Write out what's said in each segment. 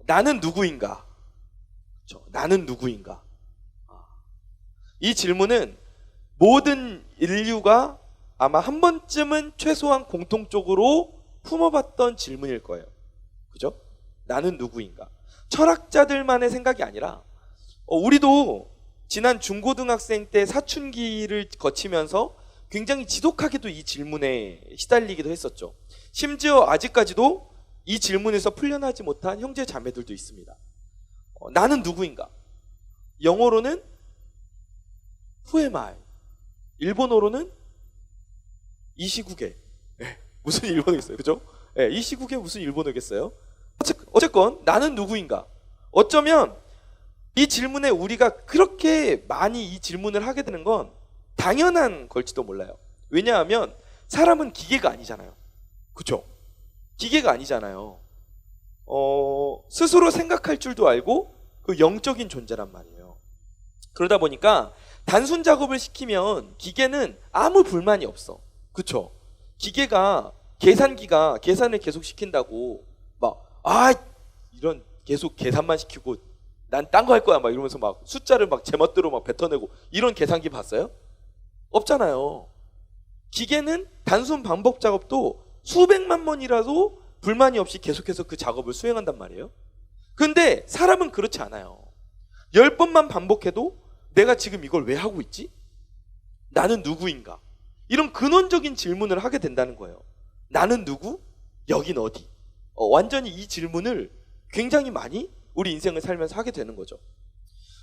나는 누구인가? 그렇죠? 나는 누구인가? 이 질문은 모든 인류가 아마 한 번쯤은 최소한 공통적으로 품어봤던 질문일 거예요. 그죠? 나는 누구인가? 철학자들만의 생각이 아니라 우리도 지난 중고등학생 때 사춘기를 거치면서 굉장히 지독하게도 이 질문에 시달리기도 했었죠. 심지어 아직까지도 이 질문에서 풀려나지 못한 형제 자매들도 있습니다. 나는 누구인가? 영어로는 Who am I? 일본어로는 이 시국에 무슨 일본어겠어요, 그죠? 이 시국에 무슨 일본어겠어요? 어쨌건 나는 누구인가? 어쩌면 이 질문에 우리가 그렇게 많이 이 질문을 하게 되는 건 당연한 걸지도 몰라요. 왜냐하면 사람은 기계가 아니잖아요. 그렇죠? 기계가 아니잖아요. 스스로 생각할 줄도 알고 그 영적인 존재란 말이에요. 그러다 보니까 단순 작업을 시키면 기계는 아무 불만이 없어. 그렇죠? 기계가 계산기가 계산을 계속 시킨다고 이런 계속 계산만 시키고 난 딴 거 할 거야 막 이러면서 막 숫자를 막 제멋대로 막 뱉어내고 이런 계산기 봤어요? 없잖아요. 기계는 단순 반복 작업도 수백만 번이라도 불만이 없이 계속해서 그 작업을 수행한단 말이에요. 근데 사람은 그렇지 않아요. 10번만 반복해도 내가 지금 이걸 왜 하고 있지? 나는 누구인가? 이런 근원적인 질문을 하게 된다는 거예요. 나는 누구? 여긴 어디? 완전히 이 질문을 굉장히 많이 우리 인생을 살면서 하게 되는 거죠.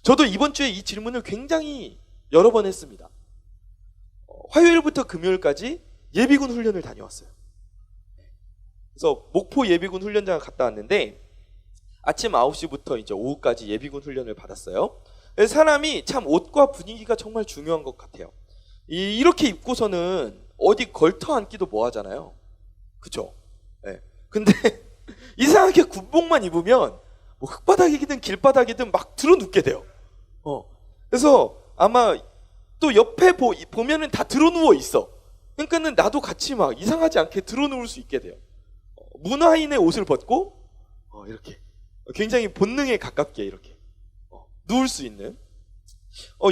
저도 이번 주에 이 질문을 굉장히 여러 번 했습니다. 화요일부터 금요일까지 예비군 훈련을 다녀왔어요. 그래서 목포 예비군 훈련장을 갔다 왔는데 아침 9시부터 이제 오후까지 예비군 훈련을 받았어요. 사람이 참 옷과 분위기가 정말 중요한 것 같아요. 이렇게 입고서는 어디 걸터 앉기도 뭐 하잖아요. 그쵸? 근데 이상하게 군복만 입으면 뭐 흙바닥이든 길바닥이든 막 들어눕게 돼요. 그래서 아마 또 옆에 보면은 다 들어누워 있어. 그러니까는 나도 같이 막 이상하지 않게 들어누울 수 있게 돼요. 문화인의 옷을 벗고 이렇게 굉장히 본능에 가깝게 이렇게 누울 수 있는.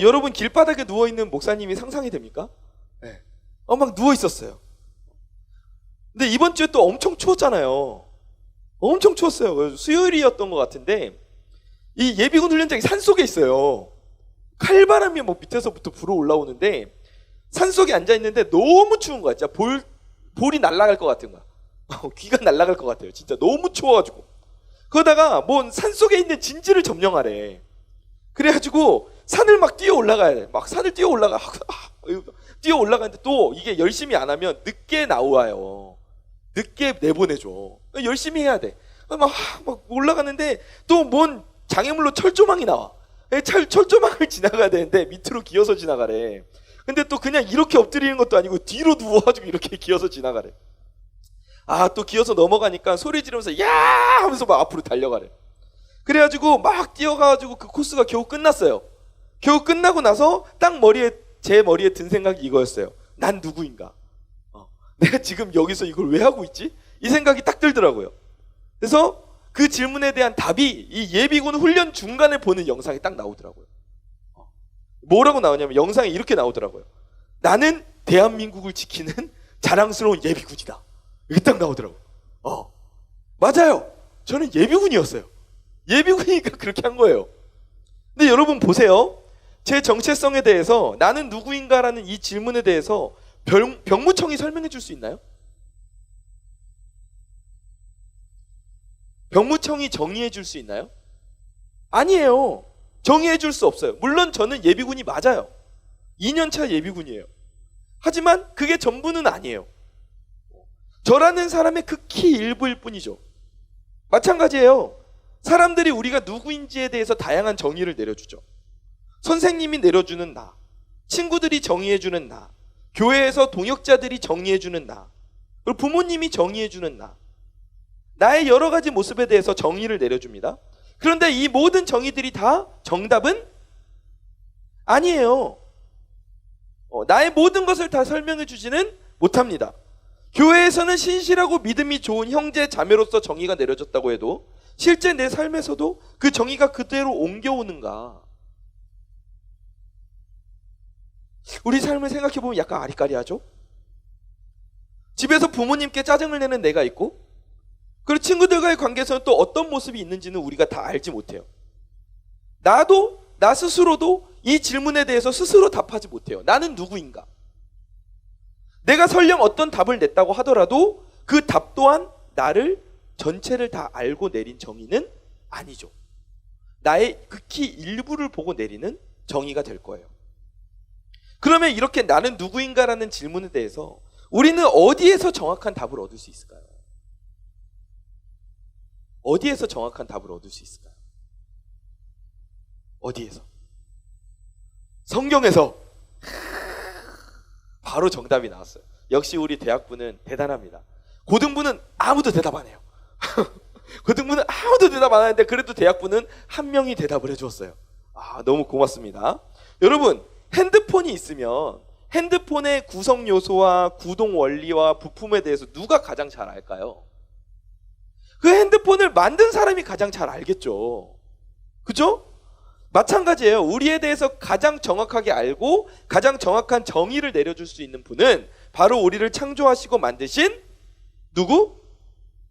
여러분 길바닥에 누워 있는 목사님이 상상이 됩니까? 막 누워 있었어요. 근데 이번 주에 또 엄청 추웠잖아요. 엄청 추웠어요. 수요일이었던 것 같은데 이 예비군 훈련장이 산속에 있어요. 칼바람이 뭐 밑에서부터 불어 올라오는데 산속에 앉아있는데 너무 추운 거야. 진짜 볼이 날아갈 것 같은 거야. 귀가 날아갈 것 같아요. 진짜 너무 추워가지고. 그러다가 뭐 산속에 있는 진지를 점령하래. 그래가지고 산을 막 뛰어 올라가야 돼. 막 산을 뛰어 올라가는데 또 이게 열심히 안 하면 늦게 나와요. 늦게 내보내줘. 열심히 해야 돼. 막 올라가는데 또 뭔 장애물로 철조망이 나와. 철조망을 지나가야 되는데 밑으로 기어서 지나가래. 근데 또 그냥 이렇게 엎드리는 것도 아니고 뒤로 누워가지고 이렇게 기어서 지나가래. 또 기어서 넘어가니까 소리 지르면서 야 하면서 막 앞으로 달려가래. 그래가지고 막 뛰어가가지고 그 코스가 겨우 끝났어요. 겨우 끝나고 나서 딱 제 머리에 든 생각이 이거였어요. 난 누구인가? 내가 지금 여기서 이걸 왜 하고 있지? 이 생각이 딱 들더라고요. 그래서 그 질문에 대한 답이 이 예비군 훈련 중간에 보는 영상이 딱 나오더라고요. 뭐라고 나오냐면 영상이 이렇게 나오더라고요. 나는 대한민국을 지키는 자랑스러운 예비군이다. 이게 딱 나오더라고요. 맞아요. 저는 예비군이었어요. 예비군이니까 그렇게 한 거예요. 근데 여러분 보세요. 제 정체성에 대해서 나는 누구인가라는 이 질문에 대해서 병무청이 설명해 줄 수 있나요? 병무청이 정의해 줄 수 있나요? 아니에요. 정의해 줄 수 없어요. 물론 저는 예비군이 맞아요. 2년차 예비군이에요. 하지만 그게 전부는 아니에요. 저라는 사람의 극히 일부일 뿐이죠. 마찬가지예요. 사람들이 우리가 누구인지에 대해서 다양한 정의를 내려주죠. 선생님이 내려주는 나, 친구들이 정의해주는 나, 교회에서 동역자들이 정의해주는 나, 그리고 부모님이 정의해주는 나, 나의 여러 가지 모습에 대해서 정의를 내려줍니다. 그런데 이 모든 정의들이 다 정답은 아니에요. 나의 모든 것을 다 설명해 주지는 못합니다. 교회에서는 신실하고 믿음이 좋은 형제 자매로서 정의가 내려졌다고 해도 실제 내 삶에서도 그 정의가 그대로 옮겨오는가? 우리 삶을 생각해보면 약간 아리까리하죠? 집에서 부모님께 짜증을 내는 내가 있고, 그리고 친구들과의 관계에서는 또 어떤 모습이 있는지는 우리가 다 알지 못해요. 나 스스로도 이 질문에 대해서 스스로 답하지 못해요. 나는 누구인가? 내가 설령 어떤 답을 냈다고 하더라도 그 답 또한 나를 전체를 다 알고 내린 정의는 아니죠. 나의 극히 일부를 보고 내리는 정의가 될 거예요. 그러면 이렇게 나는 누구인가라는 질문에 대해서 우리는 어디에서 정확한 답을 얻을 수 있을까요? 어디에서 정확한 답을 얻을 수 있을까요? 어디에서? 성경에서. 바로 정답이 나왔어요. 역시 우리 대학부는 대단합니다. 고등부는 아무도 대답 안 해요. 고등부는 아무도 대답 안 하는데 그래도 대학부는 한 명이 대답을 해주었어요. 너무 고맙습니다. 여러분, 핸드폰이 있으면 핸드폰의 구성 요소와 구동 원리와 부품에 대해서 누가 가장 잘 알까요? 그 핸드폰을 만든 사람이 가장 잘 알겠죠. 그죠? 마찬가지예요. 우리에 대해서 가장 정확하게 알고 가장 정확한 정의를 내려줄 수 있는 분은 바로 우리를 창조하시고 만드신 누구?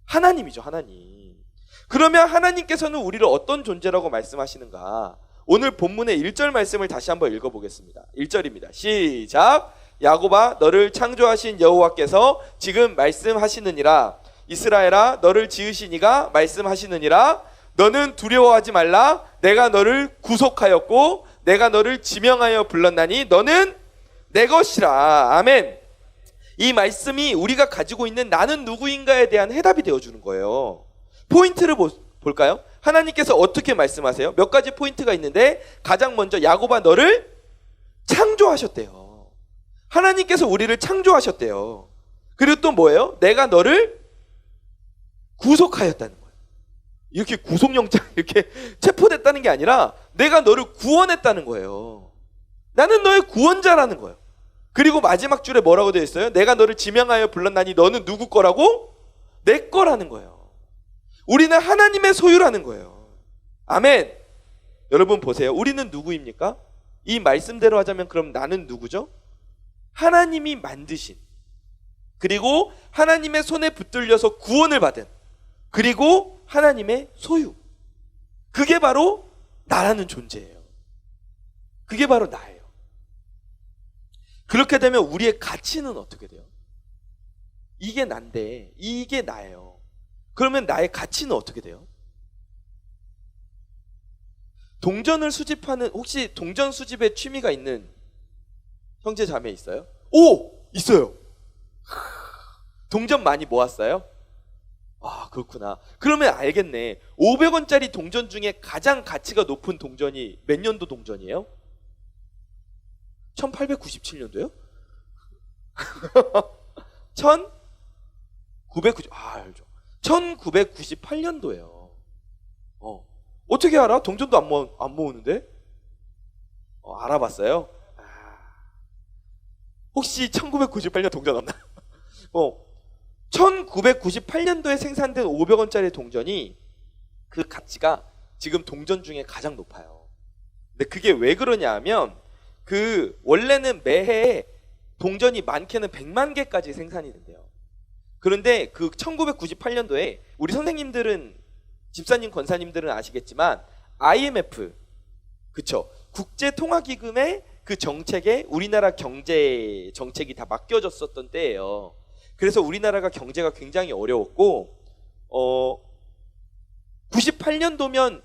하나님이죠. 하나님. 그러면 하나님께서는 우리를 어떤 존재라고 말씀하시는가? 오늘 본문의 1절 말씀을 다시 한번 읽어보겠습니다. 1절입니다. 시작. 야곱아, 너를 창조하신 여호와께서 지금 말씀하시느니라. 이스라엘아, 너를 지으신 이가 말씀하시느니라. 너는 두려워하지 말라. 내가 너를 구속하였고 내가 너를 지명하여 불렀나니 너는 내 것이라. 아멘. 이 말씀이 우리가 가지고 있는 나는 누구인가에 대한 해답이 되어주는 거예요. 포인트를 볼까요? 하나님께서 어떻게 말씀하세요? 몇 가지 포인트가 있는데 가장 먼저 야곱아, 너를 창조하셨대요. 하나님께서 우리를 창조하셨대요. 그리고 또 뭐예요? 내가 너를 구속하였다는 거예요. 이렇게 구속영장 이렇게 체포됐다는 게 아니라 내가 너를 구원했다는 거예요. 나는 너의 구원자라는 거예요. 그리고 마지막 줄에 뭐라고 되어 있어요? 내가 너를 지명하여 불렀나니 너는 누구 거라고? 내 거라는 거예요. 우리는 하나님의 소유라는 거예요. 아멘. 여러분 보세요. 우리는 누구입니까? 이 말씀대로 하자면 그럼 나는 누구죠? 하나님이 만드신, 그리고 하나님의 손에 붙들려서 구원을 받은, 그리고 하나님의 소유. 그게 바로 나라는 존재예요. 그게 바로 나예요. 그렇게 되면 우리의 가치는 어떻게 돼요? 이게 난데, 이게 나예요. 그러면 나의 가치는 어떻게 돼요? 동전을 수집하는, 혹시 동전 수집에 취미가 있는 형제 자매 있어요? 오! 있어요. 동전 많이 모았어요? 그렇구나. 그러면 알겠네. 500원짜리 동전 중에 가장 가치가 높은 동전이 몇 년도 동전이에요? 1897년도요? 알죠. 1998년도예요. 어떻게 알아? 동전도 안 모으는데? 알아봤어요? 혹시 1998년 동전 없나? 1998년도에 생산된 500원짜리 동전이 그 가치가 지금 동전 중에 가장 높아요. 근데 그게 왜 그러냐 하면 원래는 매해 동전이 많게는 100만 개까지 생산이 된대요. 그런데 그 1998년도에 우리 선생님들은, 집사님, 권사님들은 아시겠지만 IMF, 그쵸? 국제통화기금의 그 정책에 우리나라 경제 정책이 다 맡겨졌었던 때예요. 그래서 우리나라가 경제가 굉장히 어려웠고 98년도면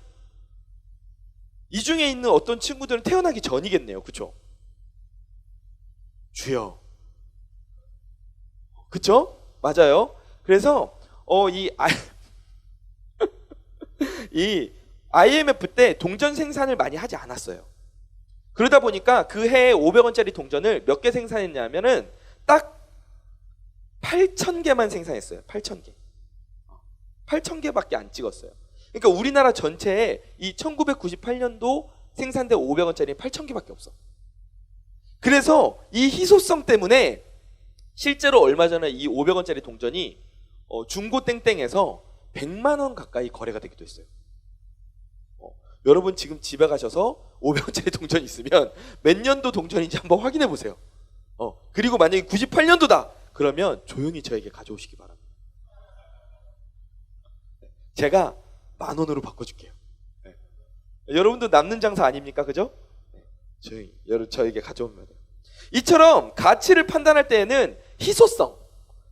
이 중에 있는 어떤 친구들은 태어나기 전이겠네요. 그쵸? 주여. 그쵸? 맞아요. 그래서 이 IMF 때 동전 생산을 많이 하지 않았어요. 그러다 보니까 그 해에 500원짜리 동전을 몇 개 생산했냐면은 딱 8,000개만 생산했어요. 8,000개. 8,000개밖에 안 찍었어요. 그러니까 우리나라 전체에 이 1998년도 생산된 500원짜리 8,000개밖에 없어. 그래서 이 희소성 때문에 실제로 얼마 전에 이 500원짜리 동전이 중고 땡땡에서 100만 원 가까이 거래가 되기도 했어요. 여러분 지금 집에 가셔서 500원짜리 동전 있으면 몇 년도 동전인지 한번 확인해 보세요. 그리고 만약에 98년도다 그러면 조용히 저에게 가져오시기 바랍니다. 제가 10,000원으로 바꿔줄게요. 네. 여러분도 남는 장사 아닙니까? 그죠? 네. 조용히 저에게 가져오면 돼요. 이처럼 가치를 판단할 때에는 희소성,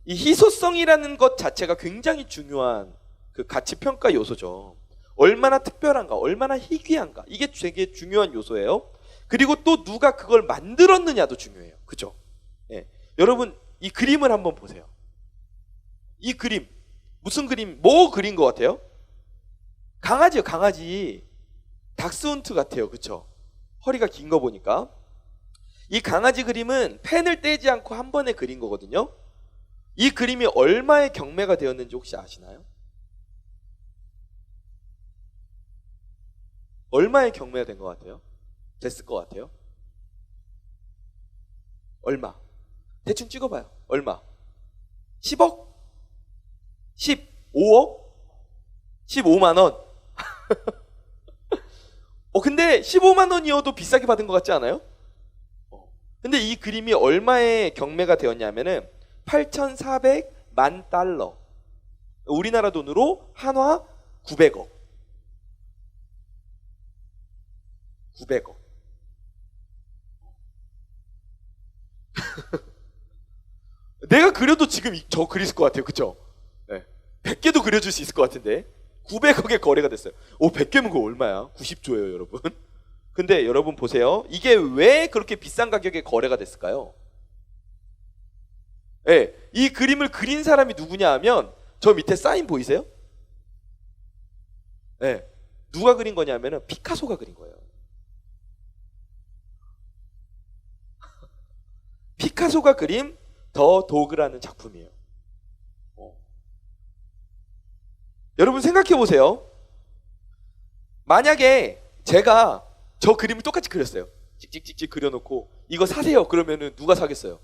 이 희소성이라는 것 자체가 굉장히 중요한 그 가치 평가 요소죠. 얼마나 특별한가, 얼마나 희귀한가, 이게 되게 중요한 요소예요. 그리고 또 누가 그걸 만들었느냐도 중요해요. 그죠? 예. 여러분 이 그림을 한번 보세요. 이 그림 무슨 그림, 뭐 그린 것 같아요? 강아지요, 강아지. 닥스훈트 같아요. 그쵸? 허리가 긴 거 보니까. 이 강아지 그림은 펜을 떼지 않고 한 번에 그린 거거든요. 이 그림이 얼마의 경매가 되었는지 혹시 아시나요? 얼마의 경매가 된 것 같아요? 됐을 것 같아요? 얼마? 대충 찍어봐요. 얼마? 10억? 15억? 15만 원? 근데 15만 원이어도 비싸게 받은 것 같지 않아요? 근데 이 그림이 얼마의 경매가 되었냐면은 8,400만 달러. 우리나라 돈으로 한화 900억. 900억. 내가 그려도 지금 저 그리실 것 같아요. 그쵸? 네. 100개도 그려줄 수 있을 것 같은데 900억의 거래가 됐어요. 100개면 그거 얼마야? 90조예요 여러분. 근데 여러분 보세요. 이게 왜 그렇게 비싼 가격에 거래가 됐을까요? 네, 이 그림을 그린 사람이 누구냐 하면 저 밑에 사인 보이세요? 네, 누가 그린 거냐면 피카소가 그린 거예요. 피카소가 그린 더 도그라는 작품이에요. 여러분 생각해 보세요. 만약에 제가 저 그림을 똑같이 그렸어요. 찍찍찍찍 그려놓고 이거 사세요. 그러면은 누가 사겠어요?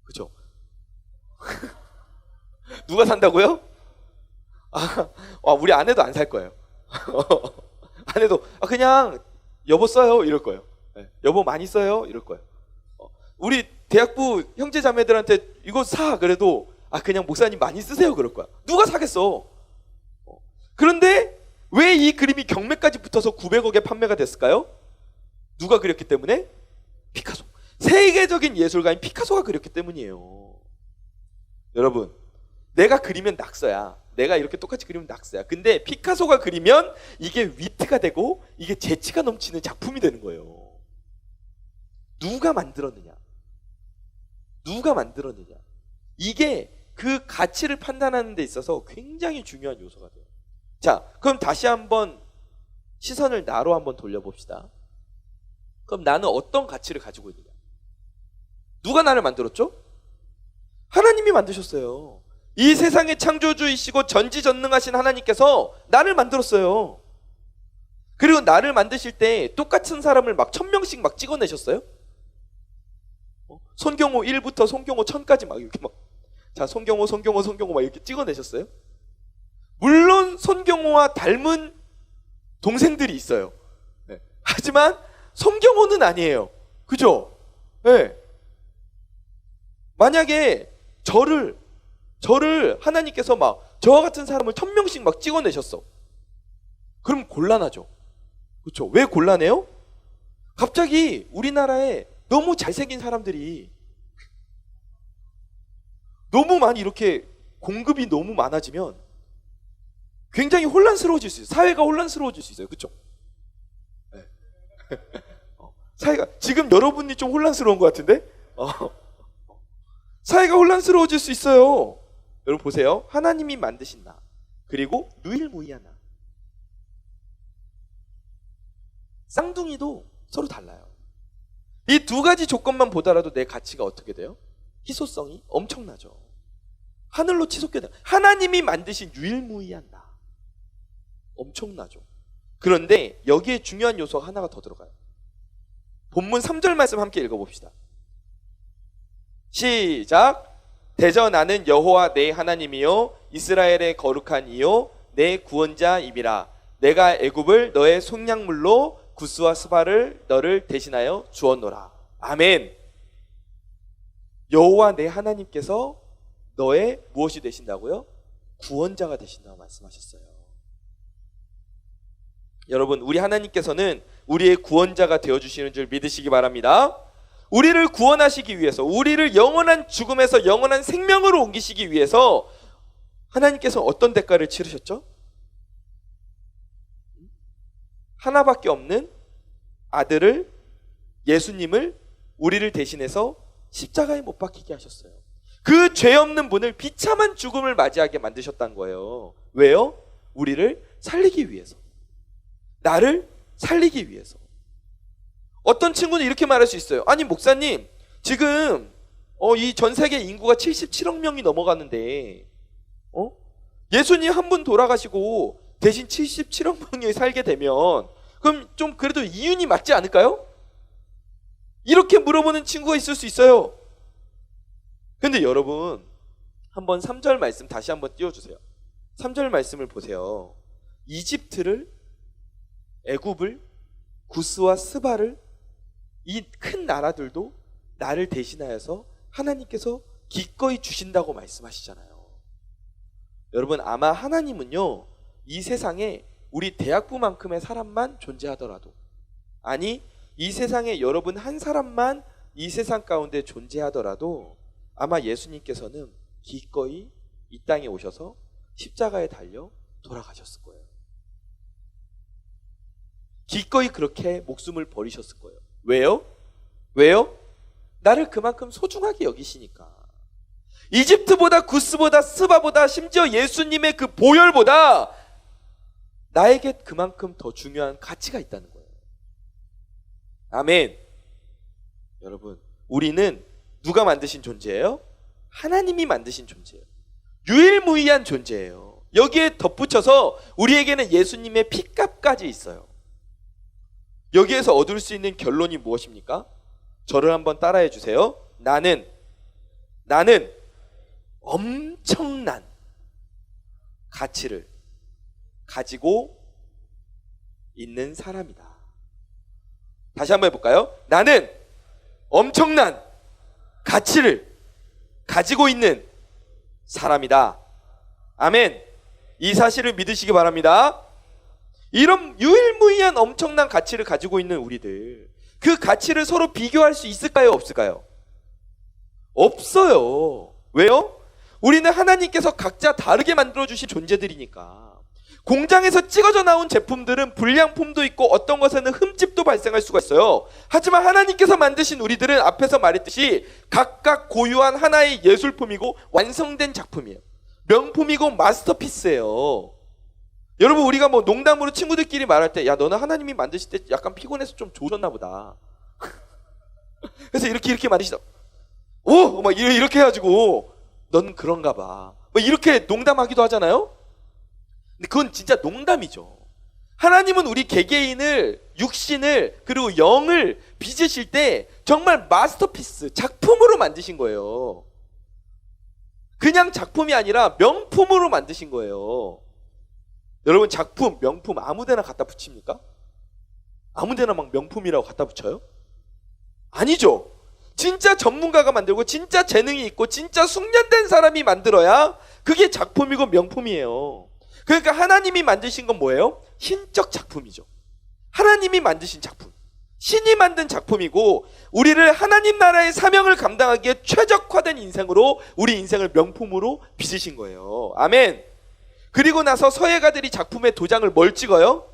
그죠? 누가 산다고요? 우리 아내도 안 살 거예요. 아내도 그냥 여보 써요 이럴 거예요. 네. 여보 많이 써요 이럴 거예요. 우리 대학부 형제 자매들한테 이거 사 그래도 그냥 목사님 많이 쓰세요 그럴 거야. 누가 사겠어? 그런데 왜 이 그림이 경매까지 붙어서 900억에 판매가 됐을까요? 누가 그렸기 때문에? 피카소. 세계적인 예술가인 피카소가 그렸기 때문이에요. 여러분, 내가 그리면 낙서야. 내가 이렇게 똑같이 그리면 낙서야. 근데 피카소가 그리면 이게 위트가 되고 이게 재치가 넘치는 작품이 되는 거예요. 누가 만들었느냐? 누가 만들었느냐? 이게 그 가치를 판단하는 데 있어서 굉장히 중요한 요소가 돼요. 자, 그럼 다시 한번 시선을 나로 한번 돌려봅시다. 그럼 나는 어떤 가치를 가지고 있느냐? 누가 나를 만들었죠? 하나님이 만드셨어요. 이 세상의 창조주이시고 전지전능하신 하나님께서 나를 만들었어요. 그리고 나를 만드실 때 똑같은 사람을 막 1000명씩 막 찍어내셨어요? 손경호 1부터 손경호 1000까지 막 이렇게 막, 자, 손경호 막 이렇게 찍어내셨어요? 물론 손경호와 닮은 동생들이 있어요. 네. 하지만 손경호는 아니에요. 그죠? 네. 만약에 저를 하나님께서 막 저와 같은 사람을 1000명씩 막 찍어내셨어. 그럼 곤란하죠. 그렇죠? 왜 곤란해요? 갑자기 우리나라에 너무 잘생긴 사람들이 너무 많이 이렇게 공급이 너무 많아지면 굉장히 혼란스러워질 수 있어요. 사회가 혼란스러워질 수 있어요. 그렇죠? 네. 사회가 지금 여러분이 좀 혼란스러운 것 같은데? 사회가 혼란스러워질 수 있어요. 여러분 보세요. 하나님이 만드신 나 그리고 유일무이한 나, 쌍둥이도 서로 달라요. 이 두 가지 조건만 보더라도 내 가치가 어떻게 돼요? 희소성이 엄청나죠. 하늘로 치솟게 돼요. 하나님이 만드신 유일무이한 나 엄청나죠. 그런데 여기에 중요한 요소가 하나가 더 들어가요. 본문 3절 말씀 함께 읽어봅시다. 시작. 대저 나는 여호와 내 하나님이요 이스라엘의 거룩한 이요 내 구원자임이라. 내가 애굽을 너의 속량물로 구스와 스바를 너를 대신하여 주었노라. 아멘. 여호와 내 하나님께서 너의 무엇이 되신다고요? 구원자가 되신다고 말씀하셨어요. 여러분, 우리 하나님께서는 우리의 구원자가 되어주시는 줄 믿으시기 바랍니다. 우리를 구원하시기 위해서, 우리를 영원한 죽음에서 영원한 생명으로 옮기시기 위해서 하나님께서 어떤 대가를 치르셨죠? 하나밖에 없는 아들을, 예수님을 우리를 대신해서 십자가에 못 박히게 하셨어요. 그 죄 없는 분을 비참한 죽음을 맞이하게 만드셨다는 거예요. 왜요? 우리를 살리기 위해서, 나를 살리기 위해서. 어떤 친구는 이렇게 말할 수 있어요. 아니 목사님, 지금 이 전 세계 인구가 77억 명이 넘어가는데 예수님 한 분 돌아가시고 대신 77억 명이 살게 되면 그럼 좀 그래도 이윤이 맞지 않을까요? 이렇게 물어보는 친구가 있을 수 있어요. 근데 여러분, 한번 3절 말씀 다시 한번 띄워주세요. 3절 말씀을 보세요. 이집트를, 애굽을, 구스와 스바를, 이 큰 나라들도 나를 대신하여서 하나님께서 기꺼이 주신다고 말씀하시잖아요. 여러분, 아마 하나님은요, 이 세상에 우리 대학부만큼의 사람만 존재하더라도, 아니 이 세상에 여러분 한 사람만 이 세상 가운데 존재하더라도 아마 예수님께서는 기꺼이 이 땅에 오셔서 십자가에 달려 돌아가셨을 거예요. 기꺼이 그렇게 목숨을 버리셨을 거예요. 왜요? 왜요? 나를 그만큼 소중하게 여기시니까. 이집트보다 구스보다 스바보다 심지어 예수님의 그 보혈보다 나에게 그만큼 더 중요한 가치가 있다는 거예요. 아멘. 여러분, 우리는 누가 만드신 존재예요? 하나님이 만드신 존재예요. 유일무이한 존재예요. 여기에 덧붙여서 우리에게는 예수님의 피값까지 있어요. 여기에서 얻을 수 있는 결론이 무엇입니까? 저를 한번 따라해 주세요. 나는 엄청난 가치를 가지고 있는 사람이다. 다시 한번 해볼까요? 나는 엄청난 가치를 가지고 있는 사람이다. 아멘. 이 사실을 믿으시기 바랍니다. 이런 유일무이한 엄청난 가치를 가지고 있는 우리들, 그 가치를 서로 비교할 수 있을까요? 없을까요? 없어요. 왜요? 우리는 하나님께서 각자 다르게 만들어주신 존재들이니까. 공장에서 찍어져 나온 제품들은 불량품도 있고 어떤 것에는 흠집도 발생할 수가 있어요. 하지만 하나님께서 만드신 우리들은 앞에서 말했듯이 각각 고유한 하나의 예술품이고 완성된 작품이에요. 명품이고 마스터피스예요. 여러분, 우리가 뭐 농담으로 친구들끼리 말할 때, 야, 너는 하나님이 만드실 때 약간 피곤해서 좀 좋으셨나 보다. 그래서 이렇게 만드시다. 오! 막 이렇게 해가지고, 넌 그런가 봐. 뭐 이렇게 농담하기도 하잖아요? 근데 그건 진짜 농담이죠. 하나님은 우리 개개인을, 육신을, 그리고 영을 빚으실 때 정말 마스터피스, 작품으로 만드신 거예요. 그냥 작품이 아니라 명품으로 만드신 거예요. 여러분, 작품, 명품 아무데나 갖다 붙입니까? 아무데나 막 명품이라고 갖다 붙여요? 아니죠. 진짜 전문가가 만들고 진짜 재능이 있고 진짜 숙련된 사람이 만들어야 그게 작품이고 명품이에요. 그러니까 하나님이 만드신 건 뭐예요? 신적 작품이죠. 하나님이 만드신 작품, 신이 만든 작품이고, 우리를 하나님 나라의 사명을 감당하기에 최적화된 인생으로, 우리 인생을 명품으로 빚으신 거예요. 아멘. 그리고 나서 서예가들이 작품에 도장을 뭘 찍어요?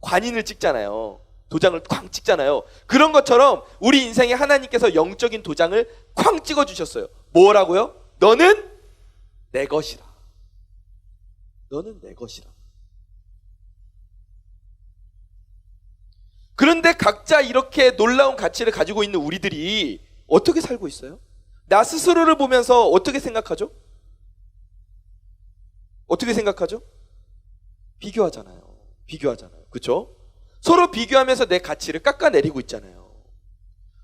관인을 찍잖아요. 도장을 쾅 찍잖아요. 그런 것처럼 우리 인생에 하나님께서 영적인 도장을 쾅 찍어주셨어요. 뭐라고요? 너는 내 것이라. 너는 내 것이라. 그런데 각자 이렇게 놀라운 가치를 가지고 있는 우리들이 어떻게 살고 있어요? 나 스스로를 보면서 어떻게 생각하죠? 어떻게 생각하죠? 비교하잖아요. 그렇죠? 서로 비교하면서 내 가치를 깎아내리고 있잖아요.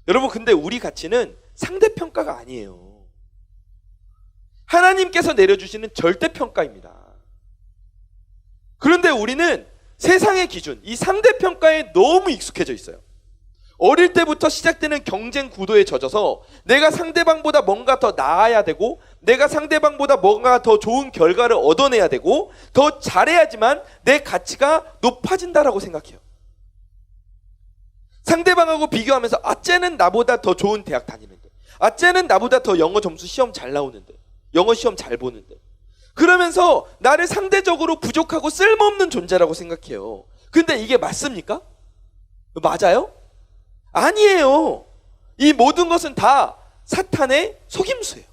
여러분, 근데 우리 가치는 상대평가가 아니에요. 하나님께서 내려주시는 절대평가입니다. 그런데 우리는 세상의 기준, 이 상대평가에 너무 익숙해져 있어요. 어릴 때부터 시작되는 경쟁 구도에 젖어서 내가 상대방보다 뭔가 더 나아야 되고, 내가 상대방보다 뭔가 더 좋은 결과를 얻어내야 되고, 더 잘해야지만 내 가치가 높아진다라고 생각해요. 상대방하고 비교하면서 쟤는 나보다 더 좋은 대학 다니는데, 쟤는 나보다 더 영어 점수 시험 잘 나오는데, 영어 시험 잘 보는데, 그러면서 나를 상대적으로 부족하고 쓸모없는 존재라고 생각해요. 근데 이게 맞습니까? 맞아요? 아니에요. 이 모든 것은 다 사탄의 속임수예요.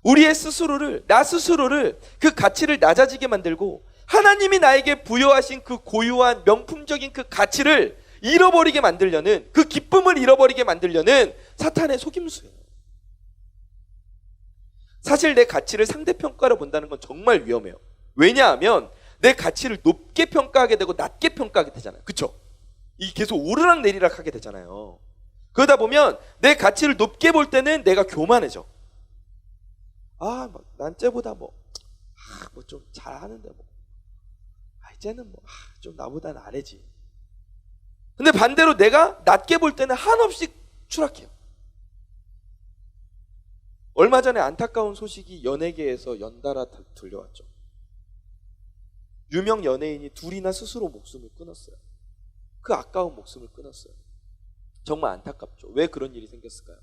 우리의 스스로를, 나 스스로를, 그 가치를 낮아지게 만들고 하나님이 나에게 부여하신 그 고유한 명품적인 그 가치를 잃어버리게 만들려는, 그 기쁨을 잃어버리게 만들려는 사탄의 속임수예요. 사실 내 가치를 상대평가로 본다는 건 정말 위험해요. 왜냐하면 내 가치를 높게 평가하게 되고 낮게 평가하게 되잖아요. 그쵸? 이 계속 오르락 내리락 하게 되잖아요. 그러다 보면 내 가치를 높게 볼 때는 내가 교만해져. 난 쟤보다 좀 잘하는데 쟤는 좀 나보다는 아래지. 근데 반대로 내가 낮게 볼 때는 한없이 추락해요. 얼마 전에 안타까운 소식이 연예계에서 연달아 들려왔죠. 유명 연예인이 둘이나 스스로 목숨을 끊었어요. 그 아까운 목숨을 끊었어요. 정말 안타깝죠. 왜 그런 일이 생겼을까요?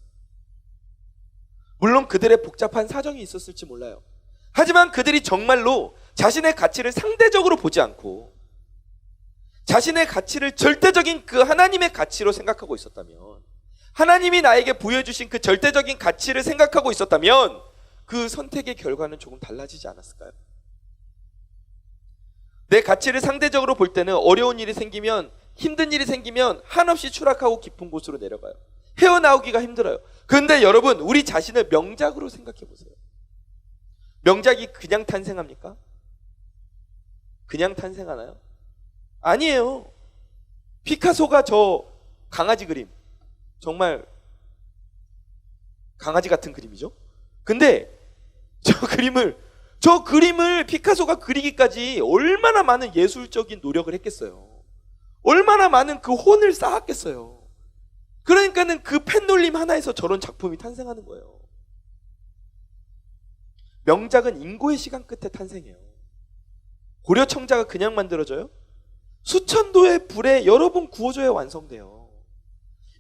물론 그들의 복잡한 사정이 있었을지 몰라요. 하지만 그들이 정말로 자신의 가치를 상대적으로 보지 않고 자신의 가치를 절대적인 그 하나님의 가치로 생각하고 있었다면, 하나님이 나에게 부여주신 그 절대적인 가치를 생각하고 있었다면 그 선택의 결과는 조금 달라지지 않았을까요? 내 가치를 상대적으로 볼 때는 어려운 일이 생기면, 힘든 일이 생기면 한없이 추락하고 깊은 곳으로 내려가요. 헤어나오기가 힘들어요. 그런데 여러분, 우리 자신을 명작으로 생각해 보세요. 명작이 그냥 탄생합니까? 그냥 탄생하나요? 아니에요. 피카소가 저 강아지 그림, 정말 강아지 같은 그림이죠. 근데 저 그림을 피카소가 그리기까지 얼마나 많은 예술적인 노력을 했겠어요. 얼마나 많은 그 혼을 쌓았겠어요. 그러니까는 그 펜놀림 하나에서 저런 작품이 탄생하는 거예요. 명작은 인고의 시간 끝에 탄생해요. 고려청자가 그냥 만들어져요? 수천도의 불에 여러 번 구워줘야 완성돼요.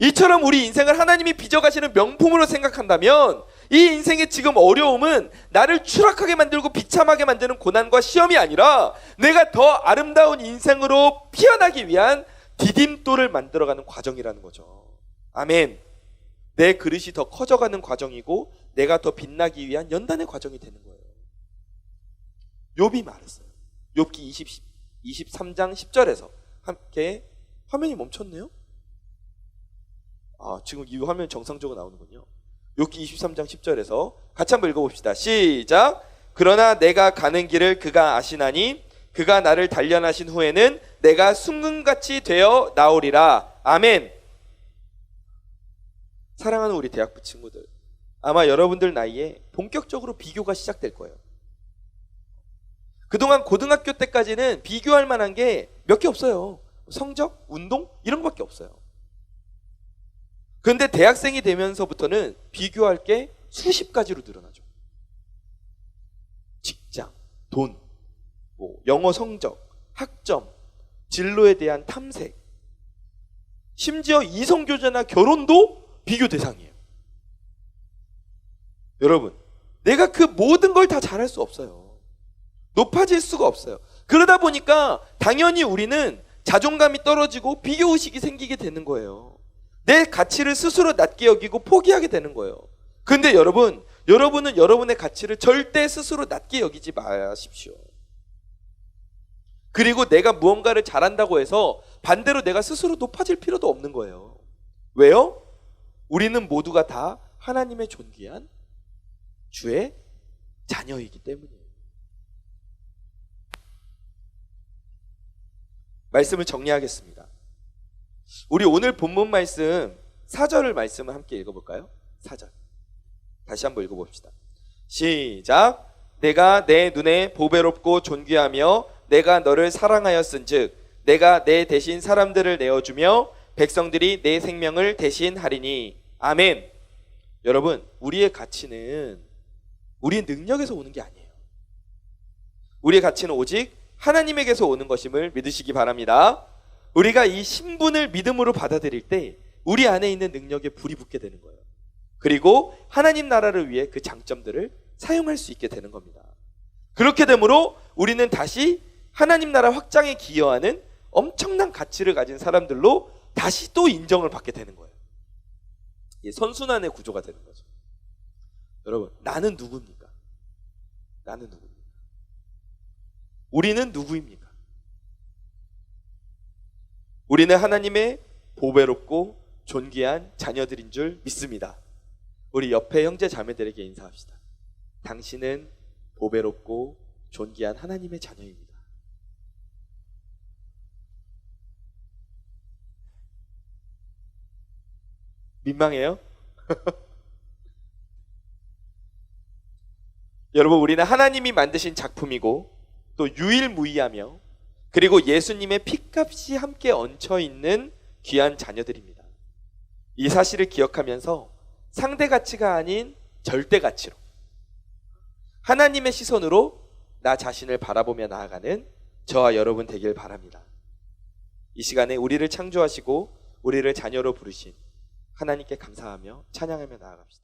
이처럼 우리 인생을 하나님이 빚어가시는 명품으로 생각한다면 이 인생의 지금 어려움은 나를 추락하게 만들고 비참하게 만드는 고난과 시험이 아니라 내가 더 아름다운 인생으로 피어나기 위한 디딤돌을 만들어가는 과정이라는 거죠. 아멘. 내 그릇이 더 커져가는 과정이고 내가 더 빛나기 위한 연단의 과정이 되는 거예요. 욥이 말했어요. 욥기 23장 10절에서 함께, 화면이 멈췄네요. 지금 이 화면 정상적으로 나오는군요. 욥기 23장 10절에서 같이 한번 읽어봅시다. 시작. 그러나 내가 가는 길을 그가 아시나니 그가 나를 단련하신 후에는 내가 순금같이 되어 나오리라. 아멘. 사랑하는 우리 대학부 친구들, 아마 여러분들 나이에 본격적으로 비교가 시작될 거예요. 그동안 고등학교 때까지는 비교할 만한 게 몇 개 없어요. 성적, 운동 이런 것밖에 없어요. 그런데 대학생이 되면서부터는 비교할 게 수십 가지로 늘어나죠. 직장, 돈, 영어 성적, 학점, 진로에 대한 탐색, 심지어 이성교제나 결혼도 비교 대상이에요. 여러분, 내가 그 모든 걸 다 잘할 수 없어요. 높아질 수가 없어요. 그러다 보니까 당연히 우리는 자존감이 떨어지고 비교의식이 생기게 되는 거예요. 내 가치를 스스로 낮게 여기고 포기하게 되는 거예요. 그런데 여러분은 여러분의 가치를 절대 스스로 낮게 여기지 마십시오. 그리고 내가 무언가를 잘한다고 해서 반대로 내가 스스로 높아질 필요도 없는 거예요. 왜요? 우리는 모두가 다 하나님의 존귀한 주의 자녀이기 때문이에요. 말씀을 정리하겠습니다. 우리 오늘 본문 말씀 4절 말씀을 함께 읽어볼까요? 4절 다시 한번 읽어봅시다. 시작. 내가 내 눈에 보배롭고 존귀하며 내가 너를 사랑하였은즉 내가 내 대신 사람들을 내어주며 백성들이 내 생명을 대신하리니. 아멘. 여러분, 우리의 가치는 우리의 능력에서 오는 게 아니에요. 우리의 가치는 오직 하나님에게서 오는 것임을 믿으시기 바랍니다. 우리가 이 신분을 믿음으로 받아들일 때 우리 안에 있는 능력에 불이 붙게 되는 거예요. 그리고 하나님 나라를 위해 그 장점들을 사용할 수 있게 되는 겁니다. 그렇게 되므로 우리는 다시 하나님 나라 확장에 기여하는 엄청난 가치를 가진 사람들로 다시 또 인정을 받게 되는 거예요. 이게 선순환의 구조가 되는 거죠. 여러분, 나는 누구입니까? 나는 누구입니까? 우리는 누구입니까? 우리는 하나님의 보배롭고 존귀한 자녀들인 줄 믿습니다. 우리 옆에 형제 자매들에게 인사합시다. 당신은 보배롭고 존귀한 하나님의 자녀입니다. 민망해요? 여러분, 우리는 하나님이 만드신 작품이고 또 유일무이하며 그리고 예수님의 피값이 함께 얹혀있는 귀한 자녀들입니다. 이 사실을 기억하면서 상대 가치가 아닌 절대 가치로 하나님의 시선으로 나 자신을 바라보며 나아가는 저와 여러분 되길 바랍니다. 이 시간에 우리를 창조하시고 우리를 자녀로 부르신 하나님께 감사하며 찬양하며 나아갑시다.